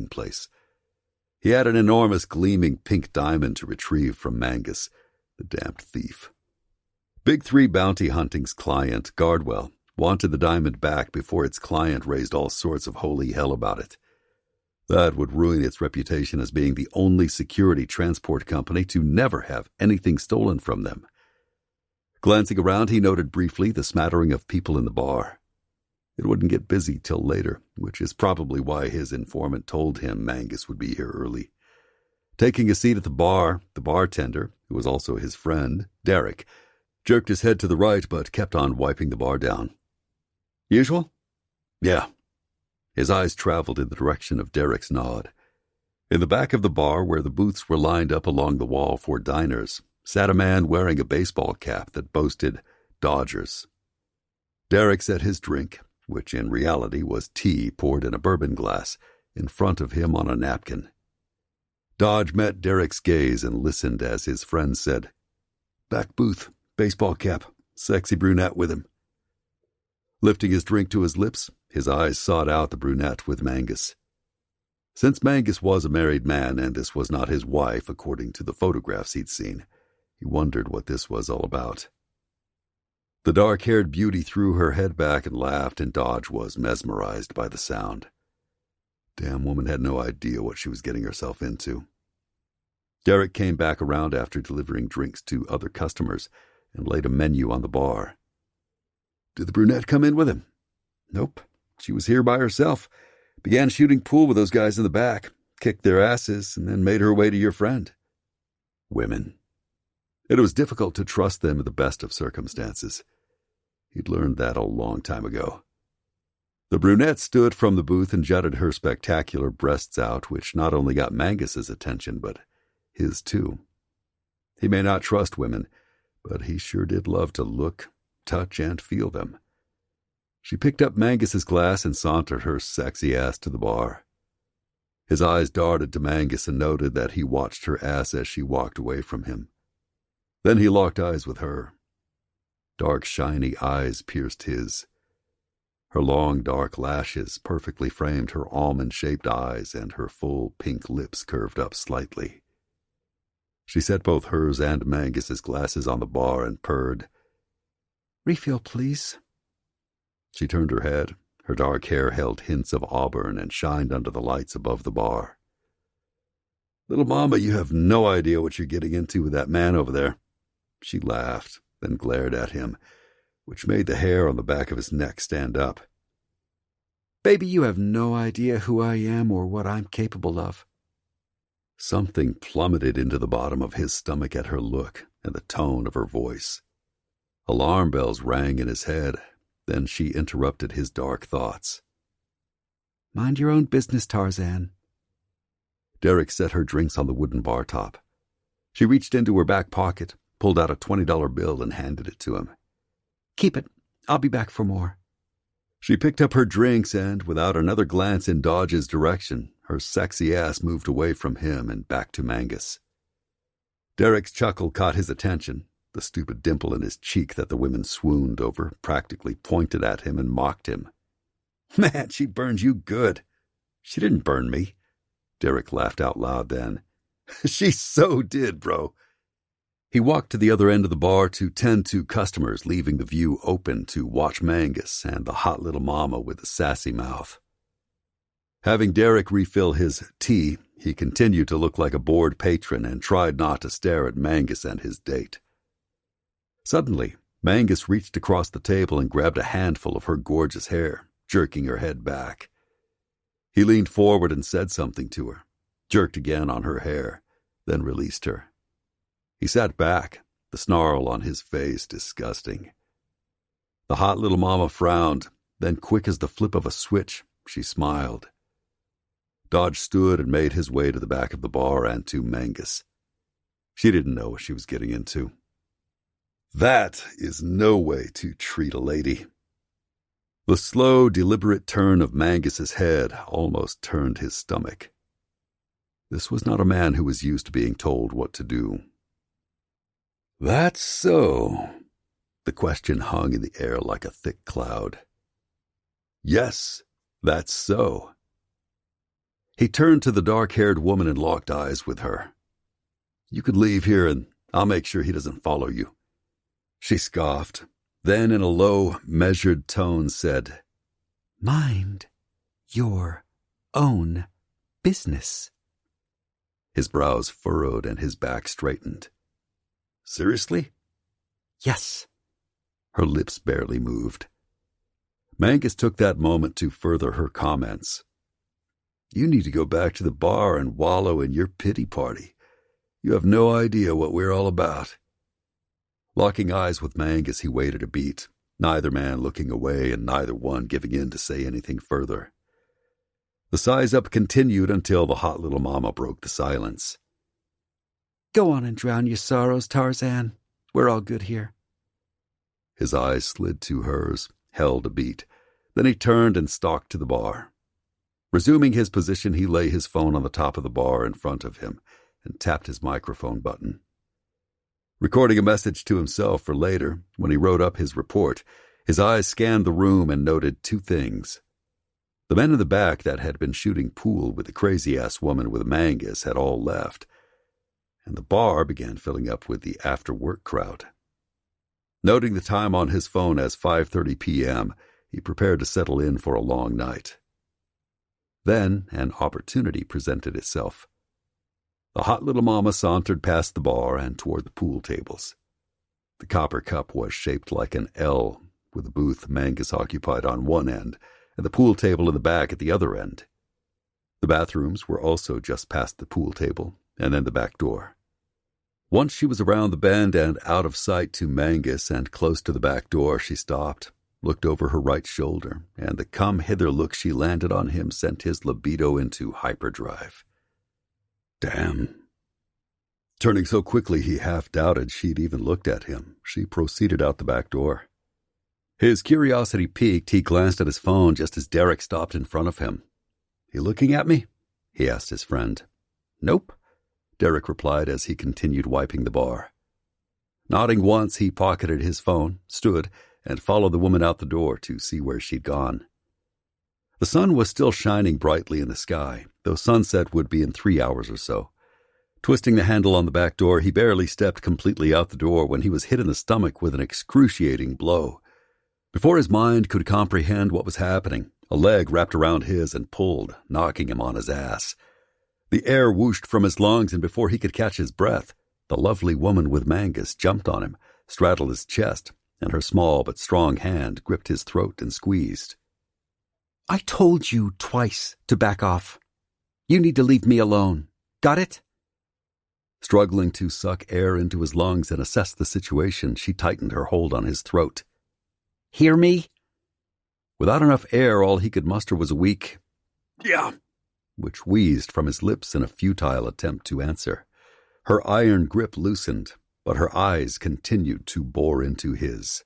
place. He had an enormous gleaming pink diamond to retrieve from Mangus, the damned thief. Big 3 bounty hunting's client, Gardwell, wanted the diamond back before its client raised all sorts of holy hell about it. That would ruin its reputation as being the only security transport company to never have anything stolen from them. Glancing around, he noted briefly the smattering of people in the bar. It wouldn't get busy till later, which is probably why his informant told him Mangus would be here early. Taking a seat at the bar, the bartender, who was also his friend, Derek, jerked his head to the right but kept on wiping the bar down. Usual? Yeah. His eyes traveled in the direction of Derek's nod. In the back of the bar, where the booths were lined up along the wall for diners, sat a man wearing a baseball cap that boasted Dodgers. Derek set his drink, which in reality was tea poured in a bourbon glass, in front of him on a napkin. Dodge met Derek's gaze and listened as his friend said, "Back booth, baseball cap, sexy brunette with him." Lifting his drink to his lips, his eyes sought out the brunette with Mangus. Since Mangus was a married man and this was not his wife according to the photographs he'd seen, he wondered what this was all about. The dark-haired beauty threw her head back and laughed, and Dodge was mesmerized by the sound. Damn woman had no idea what she was getting herself into. Derek came back around after delivering drinks to other customers and laid a menu on the bar. Did the brunette come in with him? Nope. She was here by herself. Began shooting pool with those guys in the back, kicked their asses, and then made her way to your friend. Women. It was difficult to trust them in the best of circumstances. He'd learned that a long time ago. The brunette stood from the booth and jutted her spectacular breasts out, which not only got Mangus's attention, but his too. He may not trust women, but he sure did love to look, touch, and feel them. She picked up Mangus's glass and sauntered her sexy ass to the bar. His eyes darted to Mangus and noted that he watched her ass as she walked away from him. Then he locked eyes with her. Dark, shiny eyes pierced his. Her long, dark lashes perfectly framed her almond-shaped eyes, and her full pink lips curved up slightly. She set both hers and Mangus's glasses on the bar and purred, "Refill, please." She turned her head. Her dark hair held hints of auburn and shined under the lights above the bar. "Little mama, you have no idea what you're getting into with that man over there." She laughed, then glared at him, which made the hair on the back of his neck stand up. "Baby, you have no idea who I am or what I'm capable of." Something plummeted into the bottom of his stomach at her look and the tone of her voice. Alarm bells rang in his head. Then she interrupted his dark thoughts. "Mind your own business, Tarzan." Derek set her drinks on the wooden bar top. She reached into her back pocket, pulled out a $20 bill, and handed it to him. "Keep it. I'll be back for more." She picked up her drinks and, without another glance in Dodge's direction, her sexy ass moved away from him and back to Mangus. Derek's chuckle caught his attention. The stupid dimple in his cheek that the women swooned over practically pointed at him and mocked him. "Man, she burned you good." "She didn't burn me." Derek laughed out loud then. "She so did, bro." He walked to the other end of the bar to tend to customers, leaving the view open to watch Mangus and the hot little mama with the sassy mouth. Having Derek refill his tea, he continued to look like a bored patron and tried not to stare at Mangus and his date. Suddenly, Mangus reached across the table and grabbed a handful of her gorgeous hair, jerking her head back. He leaned forward and said something to her, jerked again on her hair, then released her. He sat back, the snarl on his face disgusting. The hot little mama frowned, then quick as the flip of a switch, she smiled. Dodge stood and made his way to the back of the bar and to Mangus. She didn't know what she was getting into. That is no way to treat a lady. The slow, deliberate turn of Mangus's head almost turned his stomach. This was not a man who was used to being told what to do. "That's so?" The question hung in the air like a thick cloud. "Yes, that's so." He turned to the dark-haired woman and locked eyes with her. "You could leave here and I'll make sure he doesn't follow you." She scoffed, then in a low, measured tone said, "Mind your own business." His brows furrowed and his back straightened. "Seriously?" "Yes." Her lips barely moved. Mangus took that moment to further her comments. "You need to go back to the bar and wallow in your pity party. You have no idea what we're all about." Locking eyes with Mangus, he waited a beat, neither man looking away and neither one giving in to say anything further. The size-up continued until the hot little mama broke the silence. "Go on and drown your sorrows, Tarzan. We're all good here." His eyes slid to hers, held a beat. Then he turned and stalked to the bar. Resuming his position, he lay his phone on the top of the bar in front of him and tapped his microphone button. Recording a message to himself for later, when he wrote up his report, his eyes scanned the room and noted two things. The men in the back that had been shooting pool with the crazy-ass woman with Mangus had all left, and the bar began filling up with the after-work crowd. Noting the time on his phone as 5:30 p.m., he prepared to settle in for a long night. Then an opportunity presented itself. The hot little mama sauntered past the bar and toward the pool tables. The copper cup was shaped like an L, with the booth Mangus occupied on one end and the pool table in the back at the other end. The bathrooms were also just past the pool table, and then the back door. Once she was around the bend and out of sight to Mangus and close to the back door, she stopped, looked over her right shoulder, and the come-hither look she landed on him sent his libido into hyperdrive. Damn. Turning so quickly he half doubted she'd even looked at him, she proceeded out the back door. His curiosity piqued, he glanced at his phone just as Derek stopped in front of him. "You looking at me?" he asked his friend. "Nope," Derek replied as he continued wiping the bar. Nodding once, he pocketed his phone, stood, and followed the woman out the door to see where she'd gone. The sun was still shining brightly in the sky, though sunset would be in 3 hours or so. Twisting the handle on the back door, he barely stepped completely out the door when he was hit in the stomach with an excruciating blow. Before his mind could comprehend what was happening, a leg wrapped around his and pulled, knocking him on his ass. The air whooshed from his lungs, and before he could catch his breath, the lovely woman with Mangus jumped on him, straddled his chest, and her small but strong hand gripped his throat and squeezed. "I told you twice to back off. You need to leave me alone. Got it?" Struggling to suck air into his lungs and assess the situation, she tightened her hold on his throat. "Hear me?" Without enough air, all he could muster was a weak, "Yeah," which wheezed from his lips in a futile attempt to answer. Her iron grip loosened, but her eyes continued to bore into his.